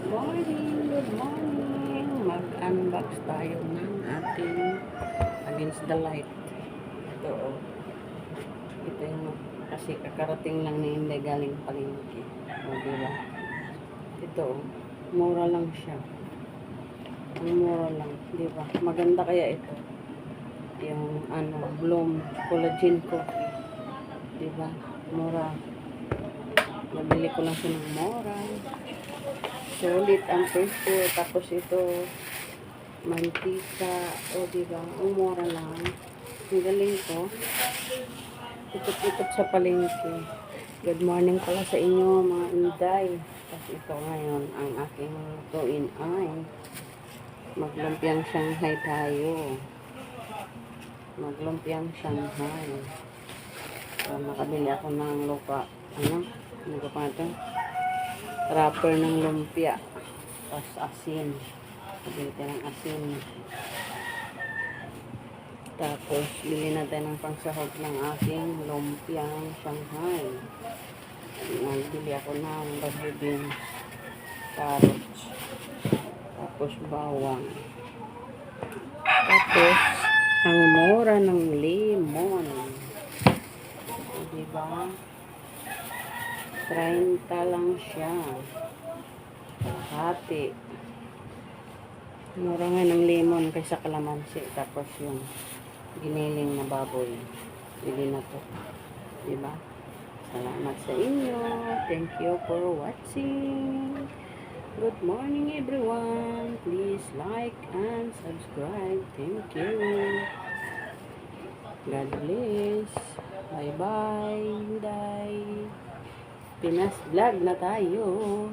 Good morning. Mag-unbox tayo ng ating Against the Light. Ito, oh. Ito yung, kasi kakarating lang ni Inday galing palengke. O, diba? Ito, oh. Mura lang siya. Ang mura lang, diba? Maganda kaya ito. Yung, Bloom Collagen ko. Diba? Mura. Nabili ko lang siya ng mura. Sulit ang presko. Tapos ito, mantika. O, diba? Ang mura lang. Ang galing ko. Ikot-ikot sa palengke. Good morning pala sa inyo, mga Inday. Tapos ito ngayon, ang aking lutuin ay maglumpiang Shanghai tayo. Maglumpiang Shanghai. So, nakabili ako ng lupa. Ano pa ito? Wrapper ng lumpia. Tapos asin. Bili tayo ng asin. Tapos, bili natin ng pangsahog ng aking lumpiang Shanghai. Nagbili ako ng bagyo beans, carrots, tapos bawang. Tapos, ang mura ng lemon. Diba? 30 lang siya. Hati. Mura nga ng lemon kaysa kalamansi. Tapos yung giniling na baboy. Bili na to. Diba? Salamat sa inyo. Thank you for watching. Good morning everyone. Please like and subscribe. Thank you. God bless. Bye bye. Pinas vlog na tayo.